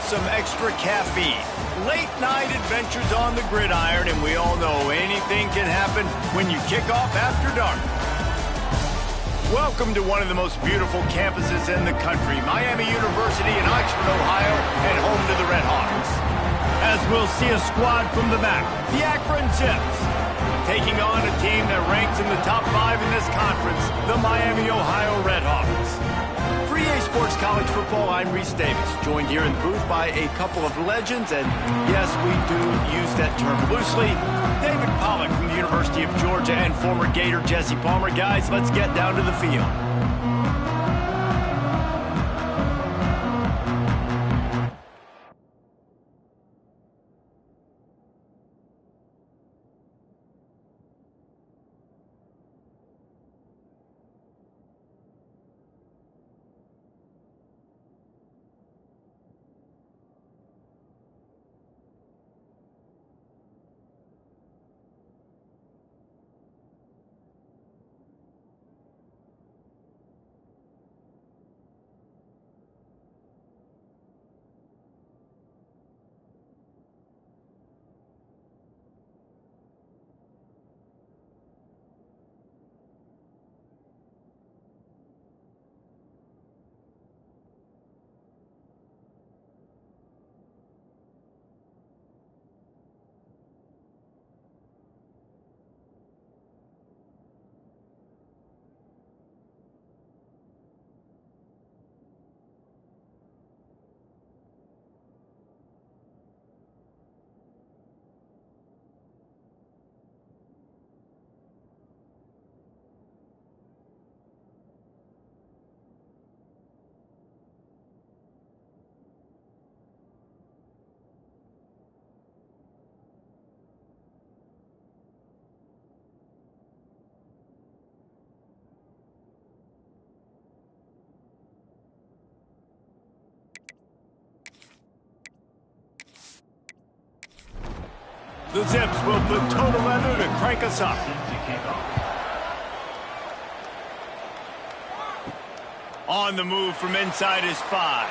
some extra caffeine. Late night adventures on the gridiron, and we all know anything can happen when you kick off after dark. Welcome to one of the most beautiful campuses in the country, Miami University in Akron, Ohio, and home to the Red Hawks. As we'll see a squad from the back, the Akron Zips, taking on a team that ranks in the top 5 in this conference, the Miami, Ohio Red Hawks. For EA Sports College Football, I'm Reese Davis, joined here in the booth by a couple of legends, and yes, we do use that term loosely. David Pollack from the University of Georgia and former Gator Jesse Palmer. Guys, let's get down to the field. The Zips will put total leather to crank us up. On the move from inside his 5.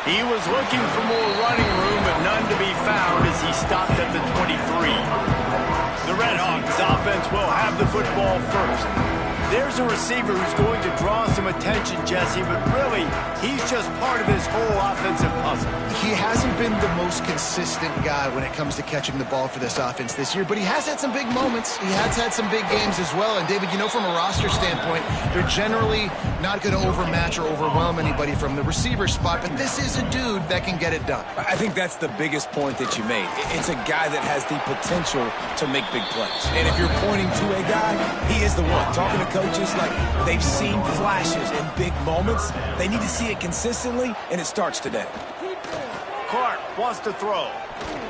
He was looking for more running room, but none to be found as he stopped at the 23. The Red Hawks offense will have the football first. There's a receiver who's going to draw some attention, Jesse, but really, he's just part of this whole offensive puzzle. He hasn't been the most consistent guy when it comes to catching the ball for this offense this year, but he has had some big moments. He has had some big games as well. And, David, you know, from a roster standpoint, they're generally not going to overmatch or overwhelm anybody from the receiver spot, but this is a dude that can get it done. I think that's the biggest point that you made. It's a guy that has the potential to make big plays. And if you're pointing to a guy, he is the one. Talking to coaches, like, they've seen flashes in big moments. They need to see it consistently, and it starts today. Clark wants to throw.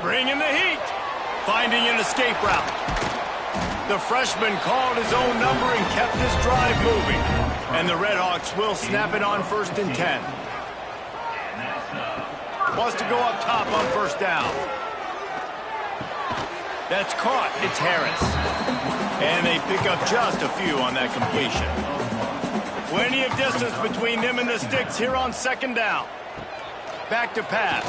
Bringing the heat. Finding an escape route. The freshman called his own number and kept this drive moving. And the Red Hawks will snap it on 1st and 10. Wants to go up top on 1st down. That's caught. It's Harris. And they pick up just a few on that completion. Plenty of distance between them and the sticks here on 2nd down. Back to pass.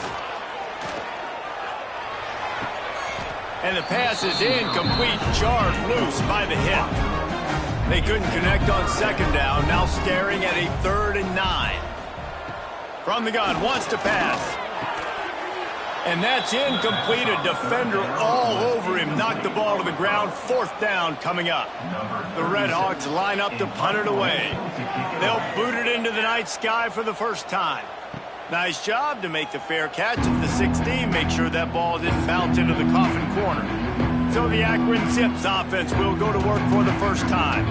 And the pass is incomplete, charged loose by the hit. They couldn't connect on 2nd down, now staring at a 3rd and 9. From the gun, wants to pass. And that's incomplete, a defender all over him, knocked the ball to the ground, 4th down coming up. The Red Hawks line up to punt it away. They'll boot it into the night sky for the first time. Nice job to make the fair catch at the 16. Make sure that ball didn't bounce into the coffin corner. So the Akron Zips offense will go to work for the first time.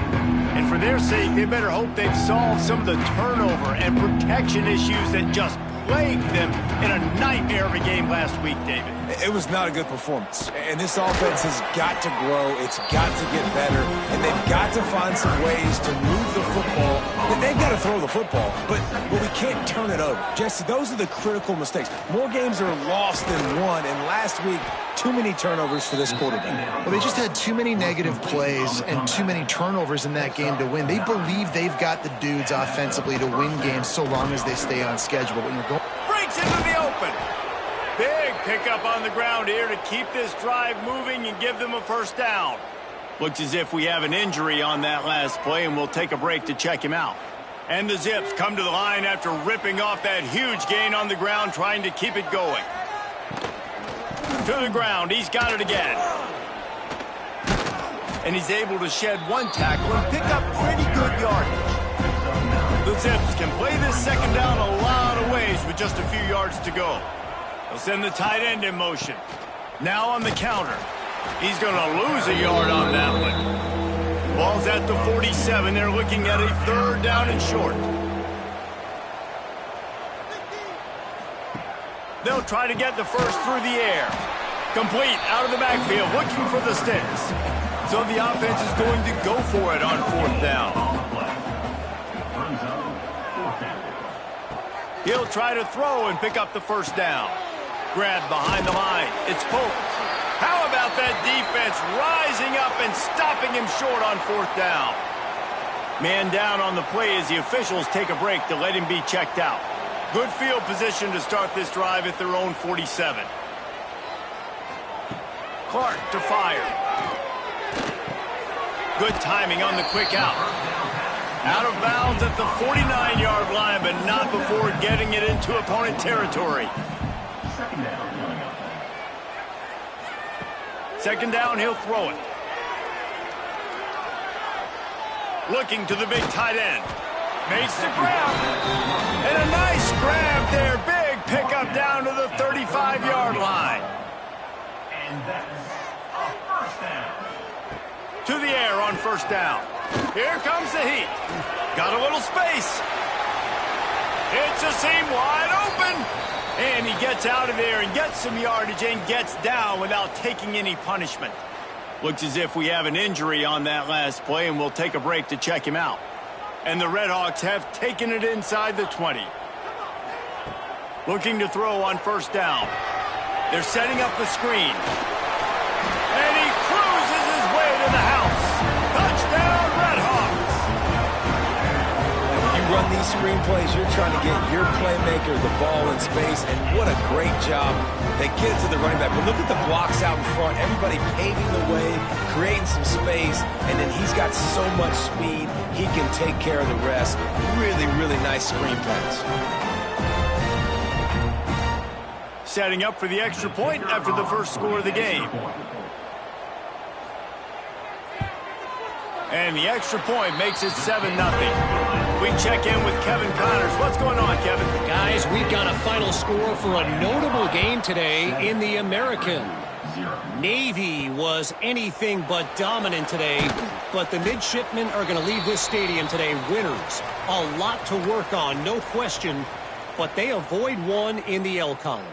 And for their sake, they better hope they've solved some of the turnover and protection issues that just plagued them in a nightmare of a game last week, David. It was not a good performance. And this offense has got to grow. It's got to get better. And they've got to find some ways to move the football. They've got to throw the football, but we can't turn it over. Jesse, those are the critical mistakes. More games are lost than won, and last week, too many turnovers for this quarterback. Well, they just had too many negative plays and too many turnovers in that game to win. They believe they've got the dudes offensively to win games so long as they stay on schedule. But when you're going... Breaks into the open open. Big pickup on the ground here to keep this drive moving and give them a first down. Looks as if we have an injury on that last play, and we'll take a break to check him out. And the Zips come to the line after ripping off that huge gain on the ground, trying to keep it going. To the ground, he's got it again. And he's able to shed one tackle and pick up pretty good yardage. The Zips can play this second down a lot of ways with just a few yards to go. They'll send the tight end in motion. Now on the counter. He's going to lose a yard on that one. Ball's at the 47. They're looking at a third down and short. They'll try to get the first through the air. Complete out of the backfield, looking for the sticks. So the offense is going to go for it on fourth down. He'll try to throw and pick up the first down. Grabbed behind the line. It's Pope. How about that defense rising up and stopping him short on fourth down? Man down on the play as the officials take a break to let him be checked out. Good field position to start this drive at their own 47. Clark to fire. Good timing on the quick out. Out of bounds at the 49-yard line, but not before getting it into opponent territory. Second down, he'll throw it. Looking to the big tight end. Makes the grab. And a nice grab there. Big pickup down to the 35-yard line. And that's a first down. To the air on first down. Here comes the heat. Got a little space. It's a seam wide open. And he gets out of there and gets some yardage and gets down without taking any punishment. Looks as if we have an injury on that last play, and we'll take a break to check him out. And the Redhawks have taken it inside the 20. Looking to throw on first down. They're setting up the screen. And he cruises his way to the house. Touchdown, Redhawks! And when you run these screenplays, you're trying to get your playmaker the ball in space, and what a great job. They get it to the running back, but look at the blocks out in front. Everybody paving the way, creating some space, and then he's got so much speed, he can take care of the rest. Really, really nice screen pass. Setting up for the extra point after the first score of the game. And the extra point makes it 7-0. We check in with Kevin Connors. What's going on, Kevin? Guys, we've got a final score for a notable game today in the American. Navy was anything but dominant today, but the midshipmen are going to leave this stadium today winners. A lot to work on, no question, but they avoid one in the L column.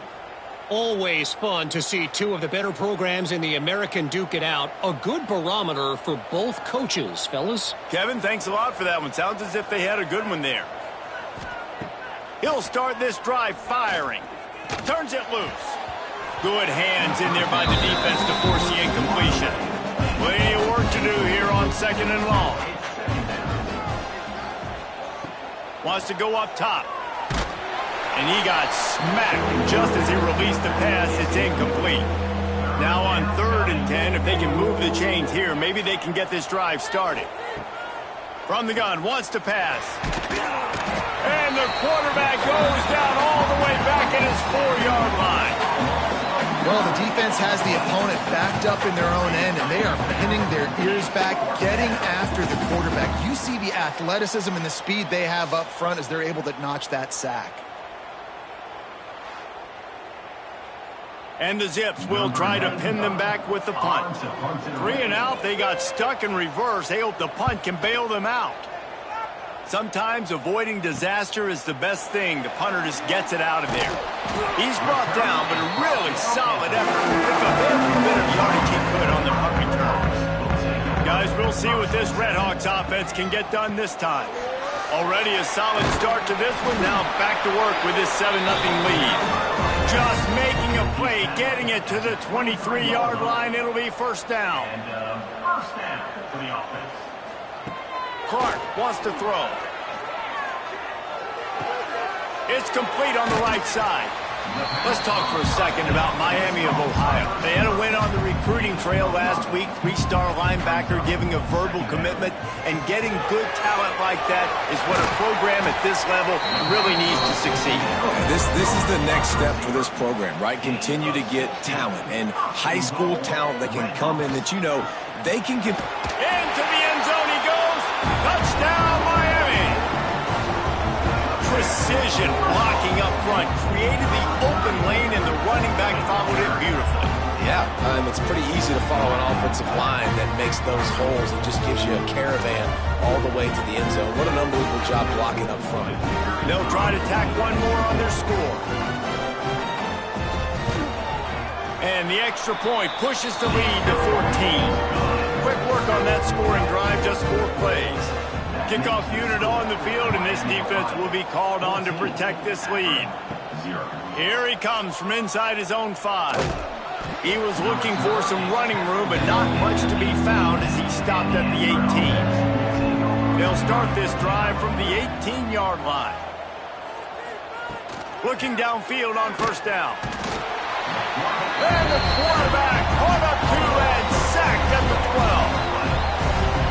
Always fun to see two of the better programs in the American duke it out. A good barometer for both coaches, fellas. Kevin, thanks a lot for that one. Sounds as if they had a good one there. He'll start this drive firing. Turns it loose. Good hands in there by the defense to force the incompletion. Plenty of work to do here on second and long. Wants to go up top. And he got smacked just as he released the pass. It's incomplete. Now on 3rd and 10, if they can move the chains here, maybe they can get this drive started. From the gun, wants to pass. And the quarterback goes down all the way back at his 4-yard line. Well, the defense has the opponent backed up in their own end, and they are pinning their ears back, getting after the quarterback. You see the athleticism and the speed they have up front as they're able to notch that sack. And the Zips will try to pin them back with the punt. 3 and out, they got stuck in reverse. They hope the punt can bail them out. Sometimes avoiding disaster is the best thing. The punter just gets it out of there. He's brought down, but a really solid effort to pick up every bit of yardage he could on the punt return. Guys, we'll see what this Redhawks offense can get done this time. Already a solid start to this one. Now back to work with this 7-0 lead. Just making a play, getting it to the 23-yard line. It'll be first down. And first down for the offense. Clark wants to throw. It's complete on the right side. Let's talk for a second about Miami of Ohio. They had a win on the recruiting trail last week. 3-star linebacker giving a verbal commitment, and getting good talent like that is what a program at this level really needs to succeed. This is the next step for this program, right? Continue to get talent and high school talent that can come in that they can get. Into the end zone he goes. Touchdown, Miami. Precision blocking up front created the open lane, and the running back followed it beautifully. Yeah, it's pretty easy to follow an offensive line that makes those holes and just gives you a caravan all the way to the end zone. What an unbelievable job blocking up front. They'll try to tack one more on their score. And the extra point pushes the lead to 14. Quick work on that scoring drive, just 4 plays. Kickoff unit on the field, and this defense will be called on to protect this lead. Here he comes from inside his own 5. He was looking for some running room, but not much to be found as he stopped at the 18. They'll start this drive from the 18-yard line. Looking downfield on first down. And the quarterback caught up to and sacked at the 12.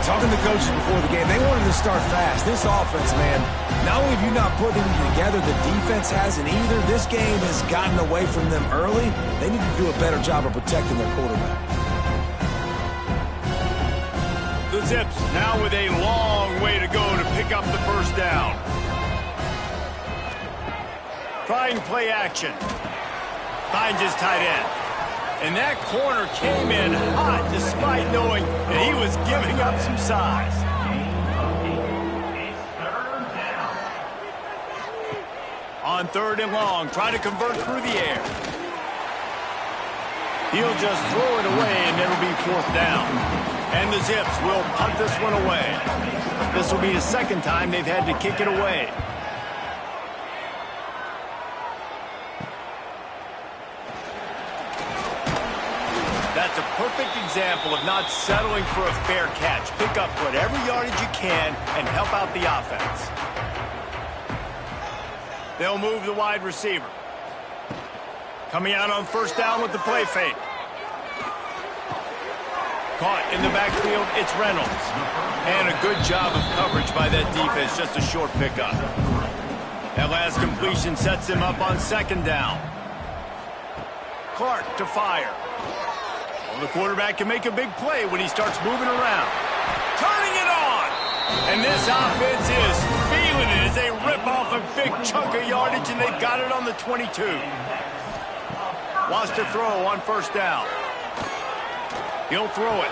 Talking to coaches before the game, they wanted to start fast. This offense, man, not only have you not put them together, the defense hasn't either. This game has gotten away from them early. They need to do a better job of protecting their quarterback. The Zips now with a long way to go to pick up the first down. Trying play action. Finds his tight end. And that corner came in hot despite knowing that he was giving up some size. On 3rd and long, try to convert through the air. He'll just throw it away, and it'll be 4th down. And the Zips will punt this one away. This will be the second time they've had to kick it away. That's a perfect example of not settling for a fair catch. Pick up whatever yardage you can and help out the offense. They'll move the wide receiver. Coming out on first down with the play fake. Caught in the backfield, it's Reynolds. And a good job of coverage by that defense, just a short pickup. That last completion sets him up on 2nd down. Clark to fire. Well, the quarterback can make a big play when he starts moving around. Turning it on! And this offense is feeling it as they rip off a big chunk of yardage, and they've got it on the 22. Wants to throw on first down. He'll throw it.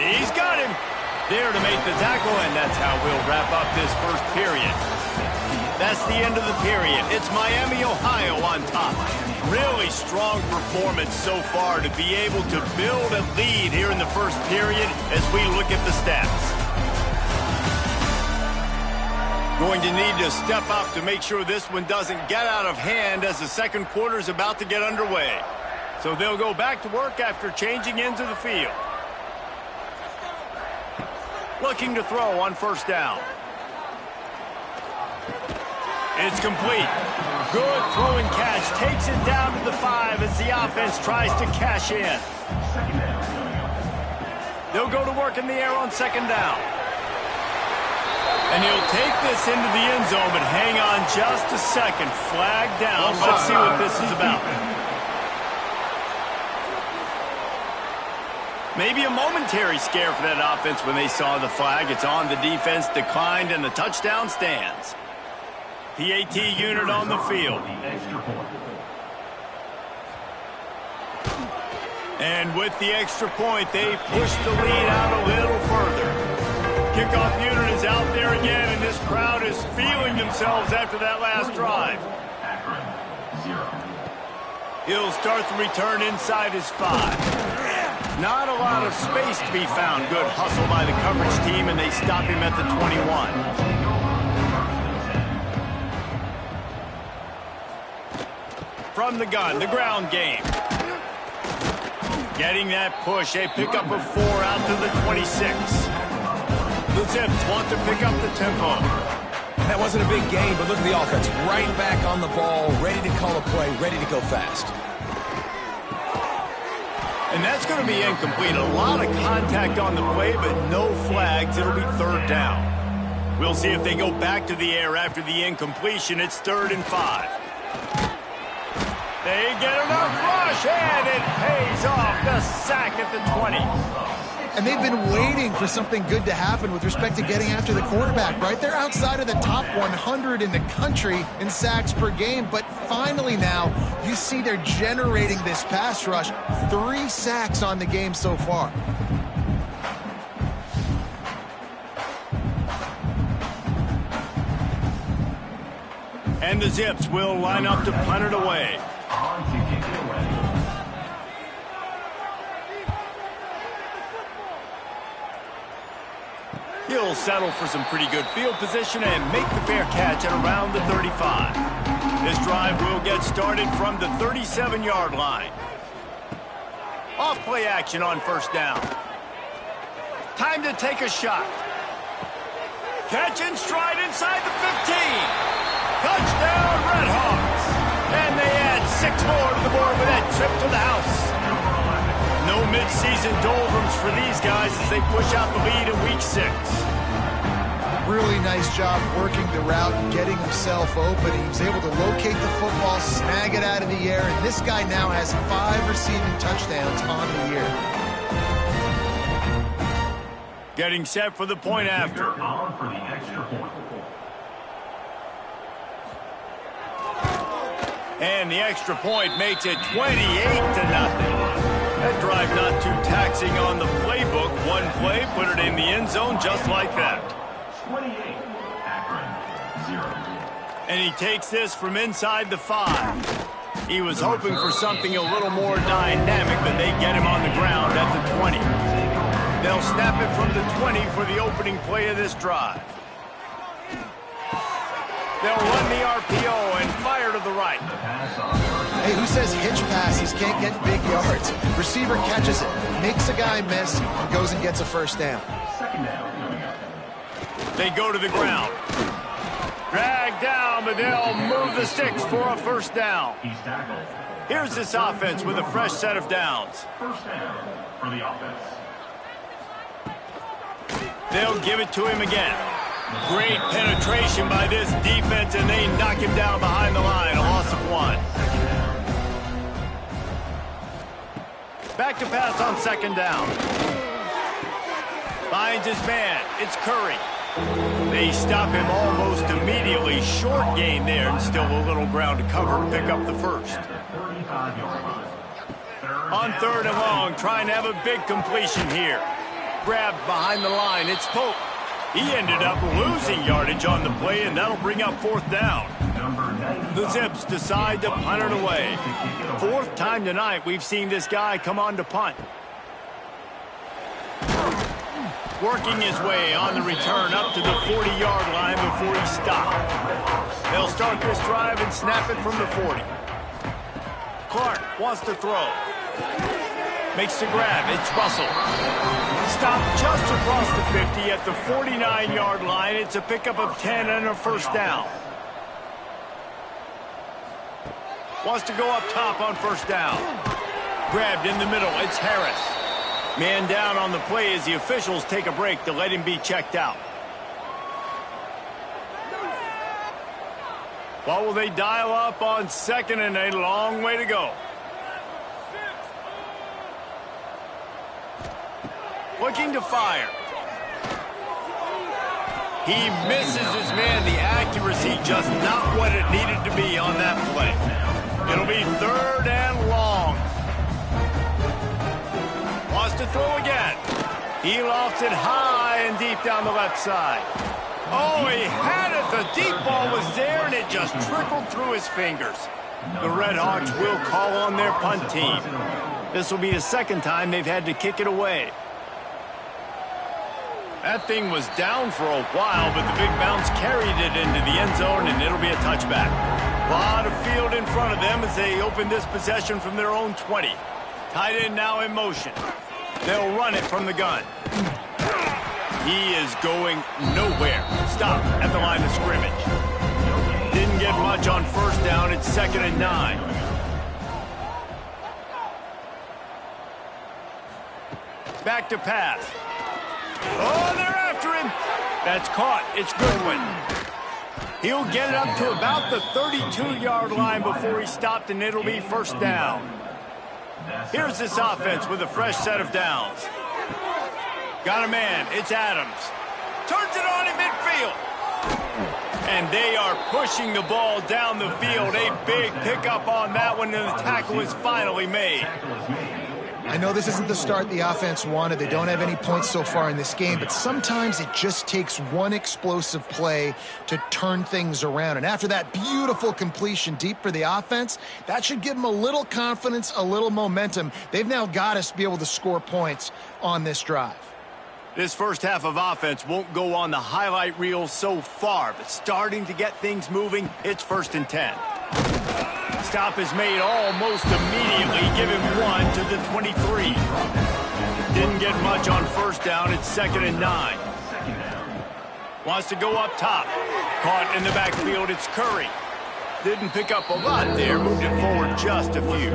He's got him. There to make the tackle, and that's how we'll wrap up this first period. That's the end of the period. It's Miami, Ohio on top. Really strong performance so far to be able to build a lead here in the first period as we look at the stats. Going to need to step up to make sure this one doesn't get out of hand as the second quarter is about to get underway. So they'll go back to work after changing into the field. Looking to throw on first down. It's complete. Good throwing catch. Takes it down to the 5 as the offense tries to cash in. They'll go to work in the air on 2nd down. And he'll take this into the end zone, but hang on just a second. Flag down. Let's see what this is about. Maybe a momentary scare for that offense when they saw the flag. It's on. The defense declined, and the touchdown stands. PAT unit on the field. And with the extra point, they push the lead out a little further. Kickoff unit is out there again, and this crowd is feeling themselves after that last drive. He'll start the return inside his 5. Not a lot of space to be found. Good hustle by the coverage team, and they stop him at the 21. From the gun, the ground game. Getting that push, a pickup of 4 out to the 26. The Zips want to pick up the tempo. Now, it wasn't a big gain, but look at the offense. Right back on the ball, ready to call a play, ready to go fast. And that's going to be incomplete. A lot of contact on the play, but no flags. It'll be third down. We'll see if they go back to the air after the incompletion. It's 3rd and 5. They get enough rush, and it pays off. The sack at the 20. And they've been waiting for something good to happen with respect to getting after the quarterback, right? They're outside of the top 100 in the country in sacks per game, but finally now you see they're generating this pass rush. 3 sacks on the game so far. And the Zips will line up to punt it away. He'll settle for some pretty good field position and make the fair catch at around the 35. This drive will get started from the 37-yard line. Off play action on first down. Time to take a shot. Catch and stride inside the 15. Touchdown, Red Hawks. And they add 6 more to the board with that trip to the house. No mid-season doldrums for these guys as they push out the lead in Week 6. Really nice job working the route and getting himself open. He was able to locate the football, snag it out of the air, and this guy now has 5 receiving touchdowns on the year. Getting set for the point after. On for the extra point. And the extra point makes it 28-0. That drive not too taxing on the playbook. One play, put it in the end zone just like that. 28, Akron, 0. And he takes this from inside the 5. He was hoping for something a little more dynamic, but they get him on the ground at the 20. They'll snap it from the 20 for the opening play of this drive. They'll run the RPO and fire to the right. Hey, who says hitch passes can't get big yards? Receiver catches it, makes a guy miss, and goes and gets a first down. Second down. They go to the ground. Drag down, but they'll move the sticks for a first down. He's tackled. Here's this offense with a fresh set of downs. First down for the offense. They'll give it to him again. Great penetration by this defense, and they knock him down behind the line. A loss of 1. Back to pass on second down. Finds his man. It's Curry. They stop him almost immediately. Short gain there, and still a little ground to cover to pick up the first. On 3rd and long, trying to have a big completion here. Grabbed behind the line. It's Pope. He ended up losing yardage on the play, and that'll bring up 4th down. The Zips decide to punt it away. 4th time tonight we've seen this guy come on to punt. Working his way on the return up to the 40-yard line before he stopped. They'll start this drive and snap it from the 40. Clark wants to throw. Makes the grab. It's Russell. Stopped just across the 50 at the 49-yard line. It's a pickup of 10 and a first down. Wants to go up top on first down. Grabbed in the middle. It's Harris. Man down on the play as the officials take a break to let him be checked out. What will they dial up on 2nd and a long way to go? Looking to fire. He misses his man. The accuracy just not what it needed to be on that play. It'll be 3rd and long. Wants to throw again. He lofts it high and deep down the left side. Oh, he had it. The deep ball was there, and it just trickled through his fingers. The Red Hawks will call on their punt team. This will be the 2nd time they've had to kick it away. That thing was down for a while, but the big bounce carried it into the end zone, and it'll be a touchback. A lot of field in front of them as they open this possession from their own 20. Tight end now in motion. They'll run it from the gun. He is going nowhere. Stop at the line of scrimmage. Didn't get much on first down. It's 2nd and 9. Back to pass. Oh, they're after him. That's caught. It's Goodwin. He'll get it up to about the 32-yard line before he's stopped, and it'll be 1st down. Here's this offense with a fresh set of downs. Got a man. It's Adams. Turns it on in midfield. And they are pushing the ball down the field. A big pickup on that one, and the tackle is finally made. I know this isn't the start the offense wanted. They don't have any points so far in this game, but sometimes it just takes one explosive play to turn things around. And after that beautiful completion deep for the offense, that should give them a little confidence, a little momentum. They've now got us to be able to score points on this drive. This first half of offense won't go on the highlight reel so far, but starting to get things moving, it's 1st and 10. Stop is made almost immediately, giving 1 to the 23. Didn't get much on first down. It's 2nd and 9. Wants to go up top. Caught in the backfield. It's Curry. Didn't pick up a lot there. Moved it forward just a few.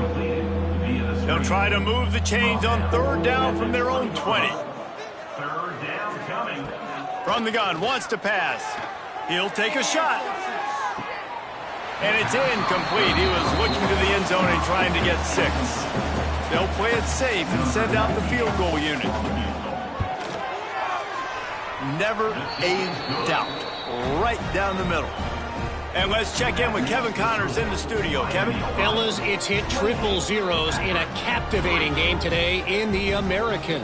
They'll try to move the chains on 3rd down from their own 20. From the gun. Wants to pass. He'll take a shot. And it's incomplete. He was looking to the end zone and trying to get 6. They'll play it safe and send out the field goal unit. Never a doubt. Right down the middle. And let's check in with Kevin Connors in the studio. Kevin? Fellas, it's hit triple zeros in a captivating game today in the American.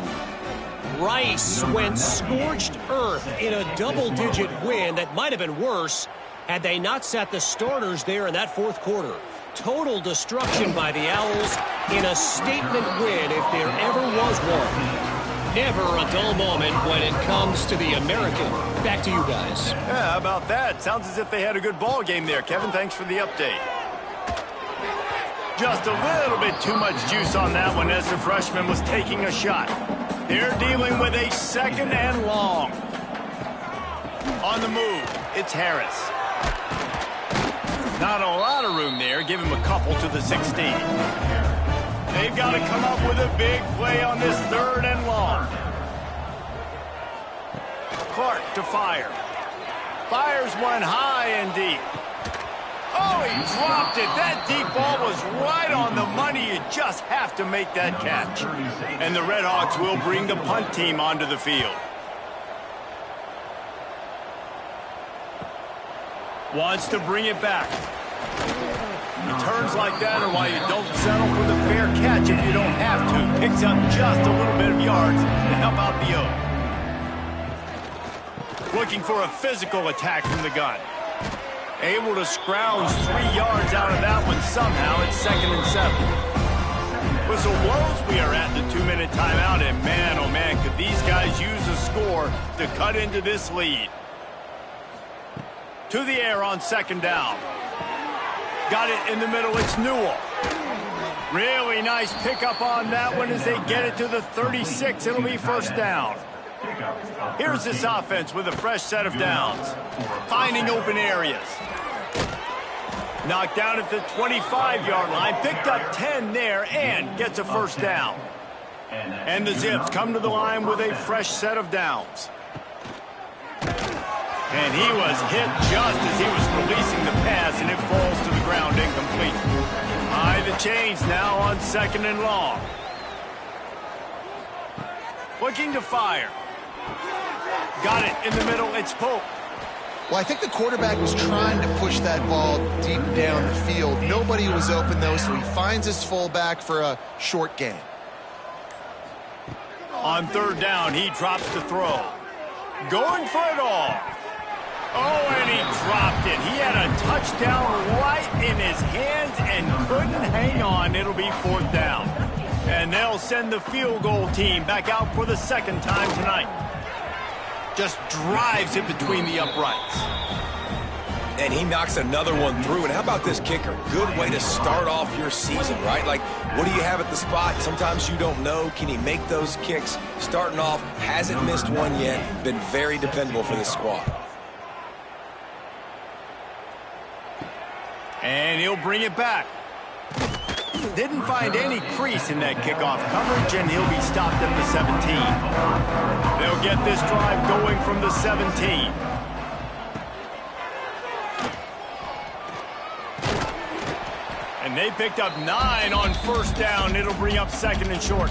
Rice went scorched earth in a double-digit win that might have been worse had they not sat the starters there in that 4th quarter. Total destruction by the Owls in a statement win if there ever was one. Never a dull moment when it comes to the American. Back to you guys. Yeah, how about that? Sounds as if they had a good ball game there. Kevin, thanks for the update. Just a little bit too much juice on that one as the freshman was taking a shot. They're dealing with a 2nd and long. On the move, it's Harris. Not a lot of room there. Give him a couple to the 16. They've got to come up with a big play on this 3rd and long. Clark to fire. Fires one high and deep. Oh, he dropped it. That deep ball was right on the money. You just have to make that catch. And the Red Hawks will bring the punt team onto the field. Wants to bring it back. Returns like that are why you don't settle for the fair catch if you don't have to. Picks up just a little bit of yards to help out the O. Looking for a physical attack from the gun. Able to scrounge 3 yards out of that one somehow. It's 2nd and 7. Whistle blows. We are at the 2-minute timeout, and man, oh man, could these guys use a score to cut into this lead. To the air on 2nd down. Got it in the middle. It's Newell. Really nice pickup on that one as they get it to the 36. It'll be 1st down. Here's this offense with a fresh set of downs. Finding open areas. Knocked down at the 25-yard line. Picked up 10 there and gets a 1st down. And the Zips come to the line with a fresh set of downs. And he was hit just as he was releasing the pass, and it falls to the ground incomplete. High the chains now on 2nd and long. Looking to fire. Got it in the middle. It's Pope. Well, I think the quarterback was trying to push that ball deep down the field. Nobody was open, though, so he finds his fullback for a short gain. On 3rd down, he drops the throw. Going for it all. Oh, and he dropped it. He had a touchdown right in his hands and couldn't hang on. It'll be 4th down. And they'll send the field goal team back out for the 2nd time tonight. Just drives it between the uprights. And he knocks another one through. And how about this kicker? Good way to start off your season, right? Like, what do you have at the spot? Sometimes you don't know. Can he make those kicks? Starting off, hasn't missed one yet. Been very dependable for this squad. And he'll bring it back. Didn't find any crease in that kickoff coverage, and he'll be stopped at the 17. They'll get this drive going from the 17. And they picked up 9 on first down. It'll bring up second and short.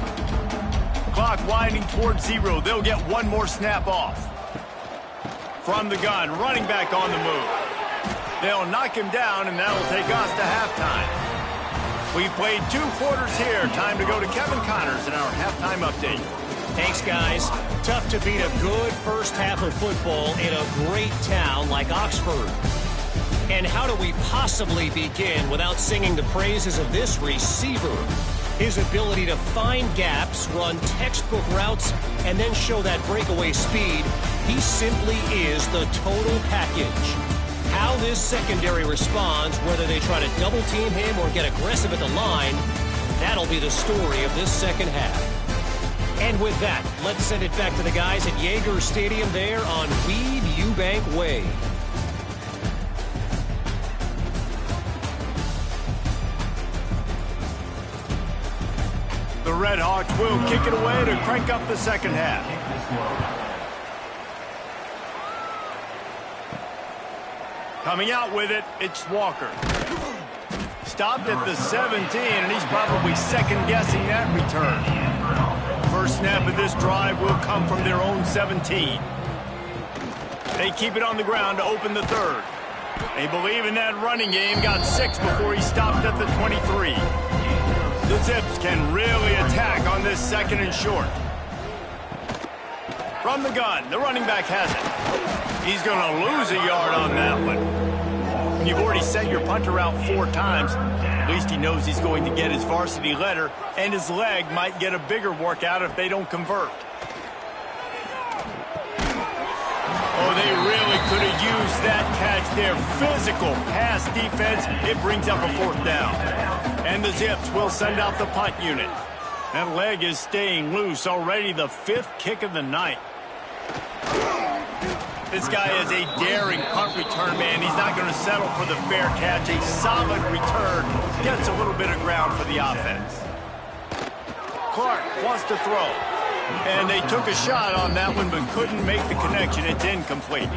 Clock winding towards 0. They'll get one more snap off. From the gun, running back on the move. They'll knock him down, and that'll take us to halftime. We've played 2 quarters here. Time to go to Kevin Connors in our halftime update. Thanks, guys. Tough to beat a good first half of football in a great town like Oxford. And how do we possibly begin without singing the praises of this receiver? His ability to find gaps, run textbook routes, and then show that breakaway speed. He simply is the total package. How this secondary responds, whether they try to double-team him or get aggressive at the line, that'll be the story of this second half. And with that, let's send it back to the guys at Yager Stadium there on Weed Eubank Way. The Red Hawks will kick it away to crank up the second half. Coming out with it, it's Walker. Stopped at the 17, and he's probably second-guessing that return. First snap of this drive will come from their own 17. They keep it on the ground to open the third. They believe in that running game, got 6 before he stopped at the 23. The Zips can really attack on this second and short. From the gun, the running back has it. He's going to lose a yard on that one. You've already set your punter out 4 times. At least he knows he's going to get his varsity letter, and his leg might get a bigger workout if they don't convert. Oh, they really could have used that catch there. Physical pass defense. It brings up a 4th down. And the Zips will send out the punt unit. That leg is staying loose. Already the 5th kick of the night. This guy is a daring punt return man. He's not going to settle for the fair catch. A solid return. Gets a little bit of ground for the offense. Clark wants to throw. And they took a shot on that one but couldn't make the connection. It's incomplete.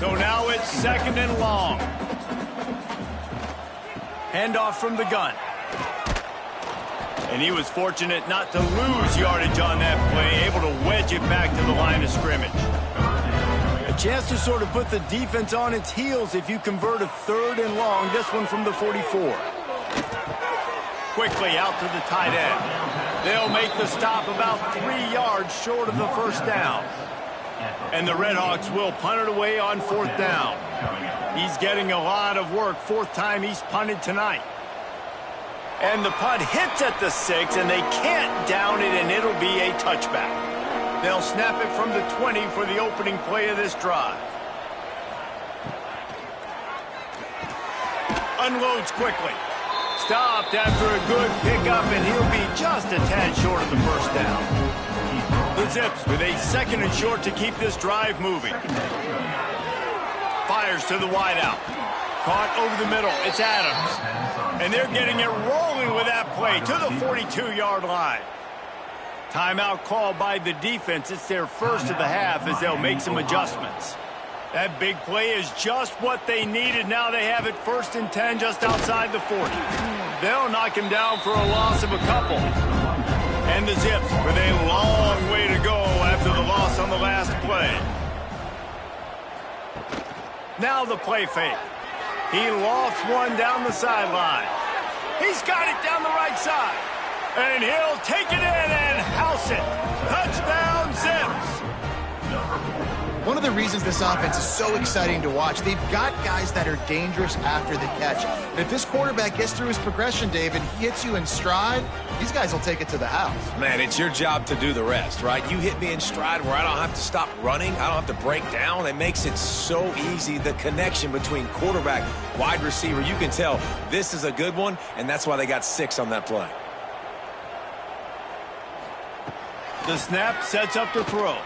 So now it's 2nd and long. Handoff from the gun. And he was fortunate not to lose yardage on that play, able to wedge it back to the line of scrimmage. A chance to sort of put the defense on its heels if you convert a 3rd and long, this one from the 44. Quickly out to the tight end. They'll make the stop about 3 yards short of the first down. And the Red Hawks will punt it away on 4th down. He's getting a lot of work. 4th time he's punted tonight. And the punt hits at the 6, and they can't down it, and it'll be a touchback. They'll snap it from the 20 for the opening play of this drive. Unloads quickly. Stopped after a good pickup, and he'll be just a tad short of the first down. The Zips with a 2nd and short to keep this drive moving. Fires to the wideout. Caught over the middle. It's Adams. And they're getting it rolling with that play to the 42-yard line. Timeout called by the defense. It's their first of the half as they'll make some adjustments. That big play is just what they needed. Now they have it 1st and 10 just outside the 40. They'll knock him down for a loss of a couple. And the Zips with a long way to go after the loss on the last play. Now the play fake. He lofts one down the sideline. He's got it down the right side. And he'll take it in and house it. Touchdown, Zips. One of the reasons this offense is so exciting to watch, they've got guys that are dangerous after the catch. And if this quarterback gets through his progression, David, he hits you in stride, these guys will take it to the house. Man, it's your job to do the rest, right? You hit me in stride where I don't have to stop running. I don't have to break down. It makes it so easy. The connection between quarterback, wide receiver, you can tell this is a good one, and that's why they got 6 on that play. The snap sets up the throw.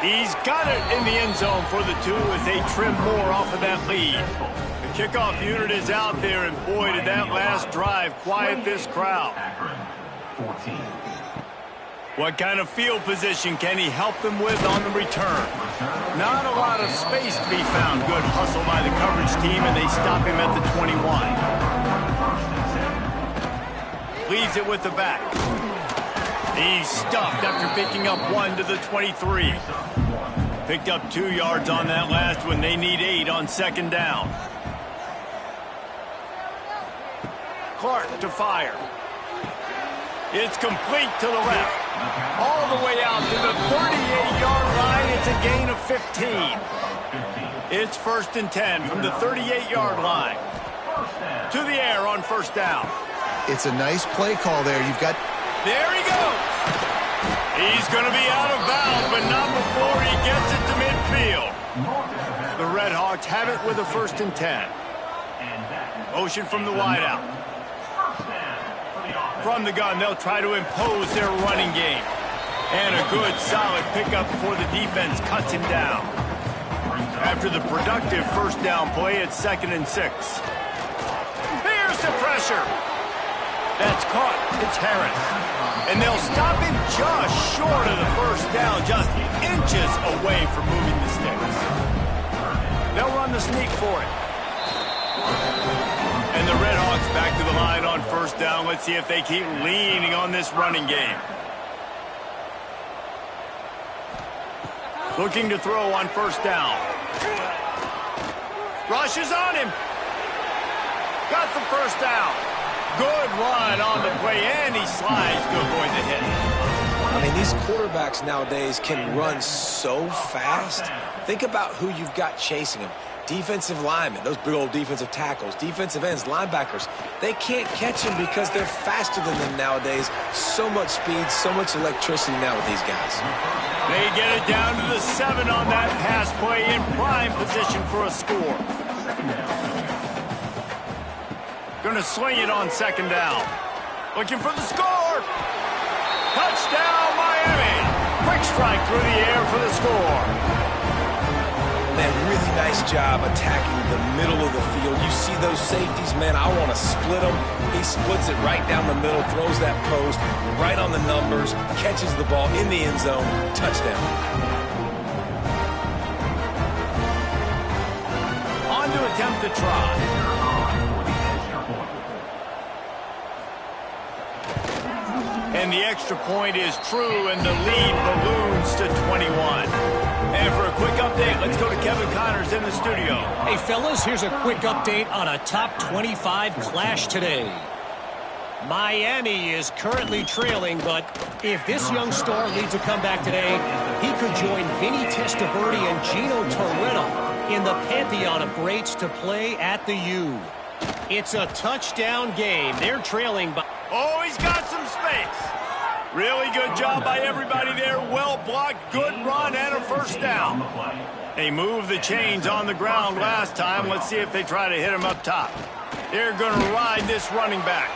He's got it in the end zone for the 2 as they trim more off of that lead. The kickoff unit is out there, and boy, did that last drive quiet this crowd. Akron, 14. What kind of field position can he help them with on the return? Not a lot of space to be found. Good hustle by the coverage team, and they stop him at the 21. Leaves it with the back. He's stuffed after picking up 1 to the 23. Picked up 2 yards on that last one. They need 8 on second down. Clark to fire. It's complete to the left. All the way out to the 38-yard line. It's a gain of 15. It's 1st and 10 from the 38-yard line. To the air on first down. It's a nice play call there. You've got... There he goes. He's going to be out of bounds, but not before he gets it to midfield. The Red Hawks have it with a 1st and 10. Motion from the wideout. From the gun, they'll try to impose their running game. And a good, solid pickup before the defense cuts him down. After the productive first down play, it's 2nd and 6. Here's the pressure. That's caught. It's Harris. And they'll stop him just short of the first down, just inches away from moving the sticks. They'll run the sneak for it. And the Red Hawks back to the line on first down. Let's see if they keep leaning on this running game. Looking to throw on first down. Rush is on him. Got the first down. Good run on the play, and he slides to avoid the hit. I mean, these quarterbacks nowadays can run so fast. Think about who you've got chasing them. Defensive linemen, those big old defensive tackles, defensive ends, linebackers. They can't catch them because they're faster than them nowadays. So much speed, so much electricity now with these guys. They get it down to the 7 on that pass play, in prime position for a score. Going to swing it on second down. Looking for the score. Touchdown, Miami. Quick strike through the air for the score. Man, really nice job attacking the middle of the field. You see those safeties, man, I want to split them. He splits it right down the middle, throws that post, right on the numbers, catches the ball in the end zone, touchdown. On to attempt the try. And the extra point is true, and the lead balloons to 21. And for a quick update, let's go to Kevin Connors in the studio. Hey, fellas, here's a quick update on a top 25 clash today. Miami is currently trailing, but if this young star leads a comeback today, he could join Vinny Testaverde and Gino Torretta in the pantheon of greats to play at the U. It's a touchdown game. They're trailing by... Oh, he's got some space. Really good job by everybody there. Well blocked, good run, and a first down. They moved the chains on the ground last time. Let's see if they try to hit him up top. They're going to ride this running back.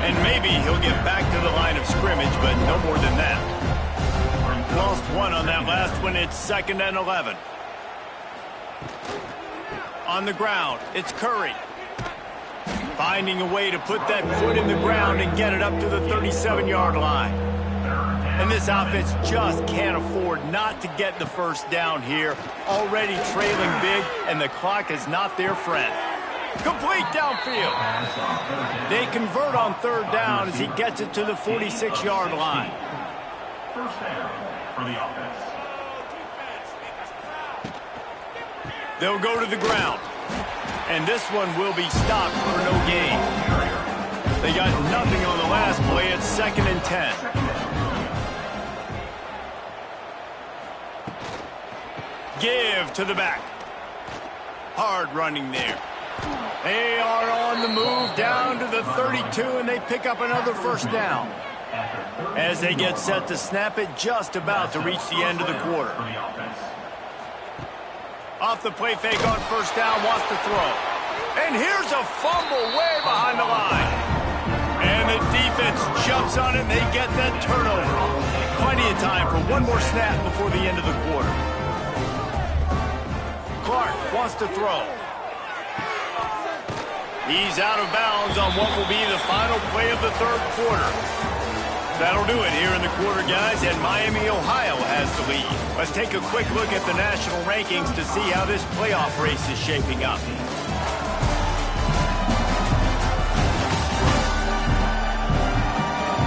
And maybe he'll get back to the line of scrimmage, but no more than that. Lost 1 on that last one. It's 2nd and 11. On the ground, it's Curry. Finding a way to put that foot in the ground and get it up to the 37-yard line. And this offense just can't afford not to get the first down here. Already trailing big, and the clock is not their friend. Complete downfield. They convert on third down as he gets it to the 46-yard line. First down for the offense. They'll go to the ground. And this one will be stopped for no gain. They got nothing on the last play. It's 2nd and 10. Give to the back. Hard running there. They are on the move down to the 32, and they pick up another first down. As they get set to snap it, just about to reach the end of the quarter. Off the play fake on first down, wants to throw. And here's a fumble way behind the line. And the defense jumps on it, and they get that turnover. Plenty of time for one more snap before the end of the quarter. Clark wants to throw. He's out of bounds on what will be the final play of the third quarter. That'll do it here in the quarter, guys, and Miami, Ohio has the lead. Let's take a quick look at the national rankings to see how this playoff race is shaping up.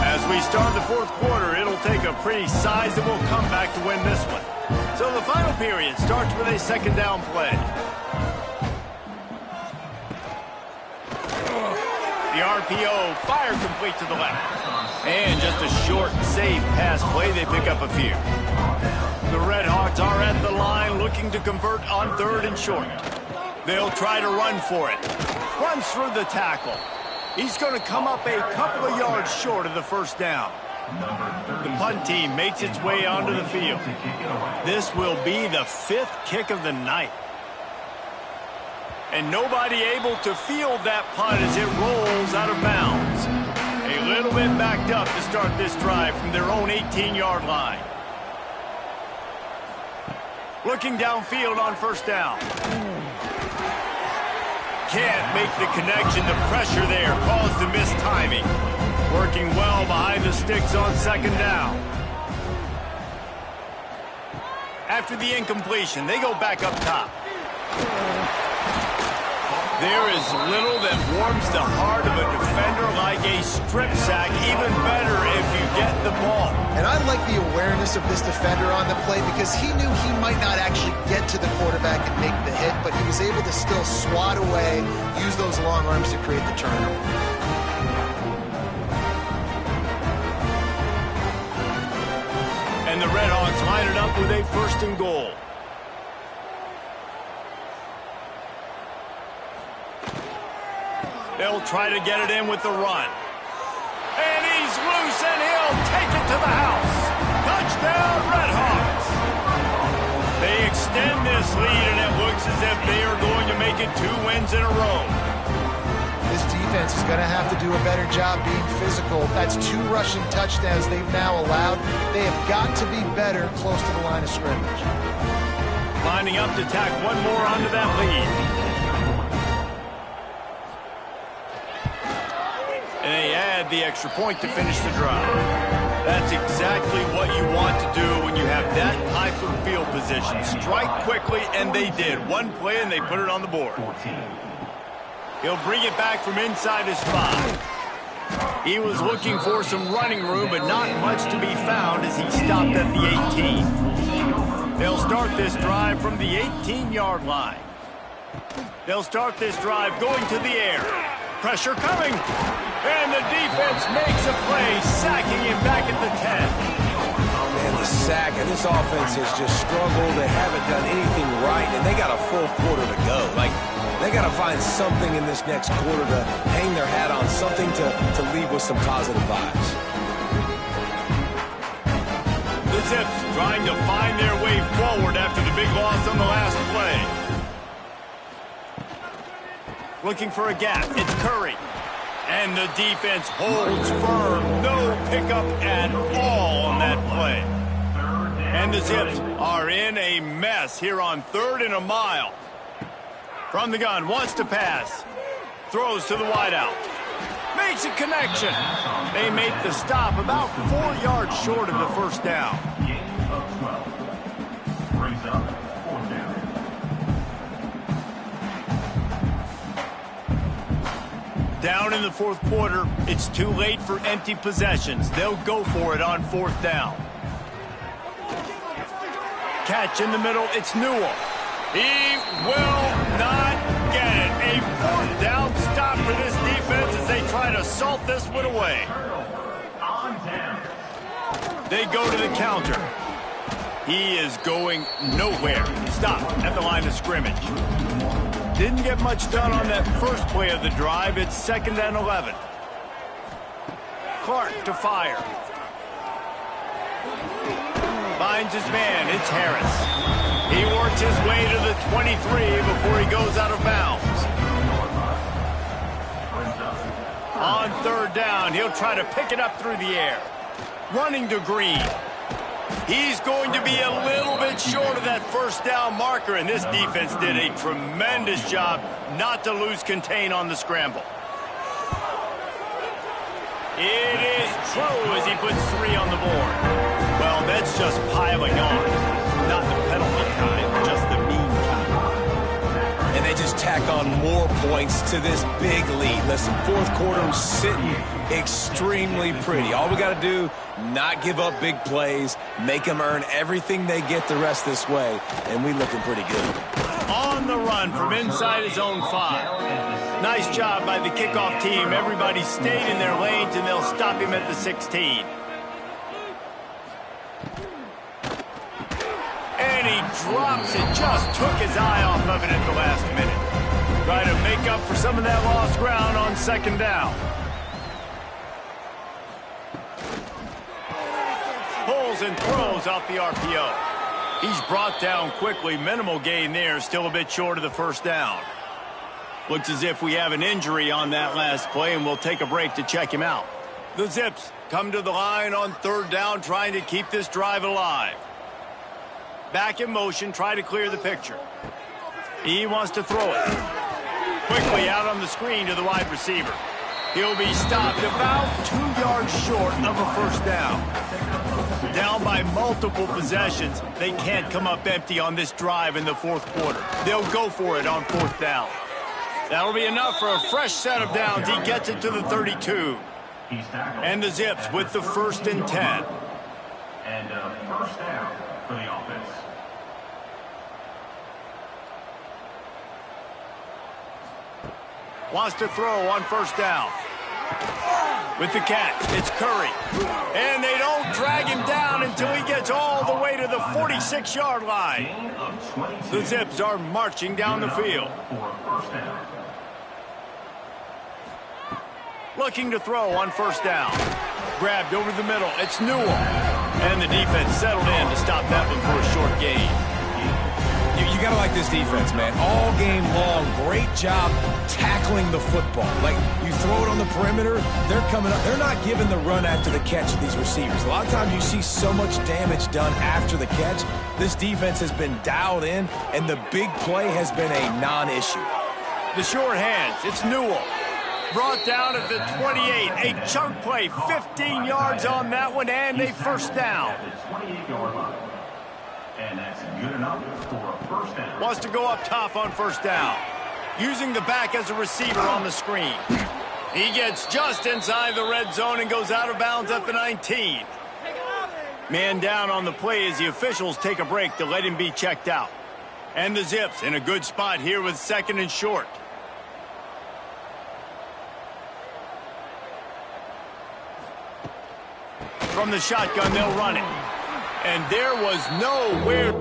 As we start the fourth quarter, it'll take a pretty sizable comeback to win this one. So the final period starts with a second down play. The RPO fire complete to the left. And just a short, safe pass play. They pick up a few. The Red Hawks are at the line looking to convert on third and short. They'll try to run for it. Runs through the tackle. He's going to come up a couple of yards short of the first down. The punt team makes its way onto the field. This will be the fifth kick of the night. And nobody able to field that punt as it rolls out of bounds. A little bit backed up to start this drive from their own 18-yard line. Looking downfield on first down. Can't make the connection. The pressure there caused the missed timing. Working well behind the sticks on second down. After the incompletion, they go back up top. There is little that warms the heart of a defender like a strip sack, even better if you get the ball. And I like the awareness of this defender on the play because he knew he might not actually get to the quarterback and make the hit, but he was able to still swat away, use those long arms to create the turnover. And the Red Hawks line it up with a first and goal. They'll try to get it in with the run. And he's loose, and he'll take it to the house. Touchdown, Red Hawks. They extend this lead, and it looks as if they are going to make it 2 wins in a row. This defense is going to have to do a better job being physical. That's 2 rushing touchdowns they've now allowed. They have got to be better close to the line of scrimmage. Lining up to tack one more onto that lead. And they add the extra point to finish the drive. That's exactly what you want to do when you have that type of field position. Strike quickly, and they did. One play, and they put it on the board. He'll bring it back from inside his 5. He was looking for some running room, but not much to be found as he stopped at the 18. They'll start this drive from the 18-yard line. They'll start this drive going to the air. Pressure coming. And the defense makes a play, sacking him back at the 10. Man, the sack, and this offense has just struggled. They haven't done anything right, and they got a full quarter to go. Like, they got to find something in this next quarter to hang their hat on, something to leave with some positive vibes. The Zips trying to find their way forward after the big loss on the last play. Looking for a gap. It's Curry. And the defense holds firm. No pickup at all on that play. And the Zips are in a mess here on 3rd and a mile. From the gun, wants to pass. Throws to the wideout. Makes a connection. They make the stop about 4 yards short of the first down. Down in the fourth quarter, it's too late for empty possessions. They'll go for it on 4th down. Catch in the middle, it's Newell. He will not get it. A 4th down stop for this defense as they try to salt this one away. They go to the counter. He is going nowhere. Stop at the line of scrimmage. Didn't get much done on that first play of the drive. It's 2nd and 11. Clark to fire. Finds his man. It's Harris. He works his way to the 23 before he goes out of bounds. On 3rd down, he'll try to pick it up through the air. Running to Green. He's going to be a little bit short of that 1st down marker, and this defense did a tremendous job not to lose contain on the scramble. It is true as he puts 3 on the board. Well, that's just piling on. Not the penalty kind, just the mean kind. And they just tack on more points to this big lead. Listen, 4th quarter sitting extremely pretty. All we got to do, not give up big plays, make them earn everything they get the rest this way, and we looking pretty good. On the run from inside his own 5. Nice job by the kickoff team. Everybody stayed in their lanes, and they'll stop him at the 16. And he drops it. Just took his eye off of it at the last minute. Try to make up for some of that lost ground on 2nd down. Pulls and throws off the RPO. He's brought down quickly. Minimal gain there. Still a bit short of the 1st down. Looks as if we have an injury on that last play, and we'll take a break to check him out. The Zips come to the line on 3rd down, trying to keep this drive alive. Back in motion, try to clear the picture. He wants to throw it. Quickly out on the screen to the wide receiver. He'll be stopped about 2 yards short of a 1st down. Down by multiple possessions, they can't come up empty on this drive in the 4th quarter. They'll go for it on 4th down. That'll be enough for a fresh set of downs. He gets it to the 32. And the Zips with the 1st and 10. And 1st down for the offense. Wants to throw on 1st down. With the catch, it's Curry. And they don't drag him down until he gets all the way to the 46-yard line. The Zips are marching down the field. Looking to throw on 1st down. Grabbed over the middle. It's Newell. And the defense settled in to stop that one for a short gain. You got to like this defense, man. All game long, great job tackling the football. Like, you throw it on the perimeter, they're coming up. They're not giving the run after the catch to these receivers. A lot of times you see so much damage done after the catch. This defense has been dialed in, and the big play has been a non-issue. The short hands, it's Newell. Brought down at the 28. A chunk play, 15 yards on that one, and a 1st down. And that's good enough for a 1st down. Wants to go up top on 1st down. Using the back as a receiver on the screen. He gets just inside the red zone and goes out of bounds at the 19. Man down on the play as the officials take a break to let him be checked out. And the Zips in a good spot here with 2nd and short. From the shotgun, they'll run it. And there was nowhere.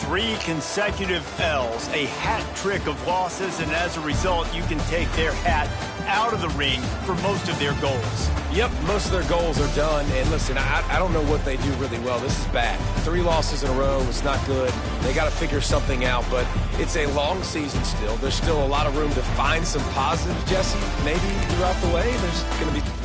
Three consecutive L's, a hat trick of losses, and as a result, you can take their hat out of the ring for most of their goals. Yep, most of their goals are done. And listen, I don't know what they do really well. This is bad. 3 losses in a row is not good. They got to figure something out, but it's a long season still. There's still a lot of room to find some positives, Jesse, maybe throughout the way. There's going to be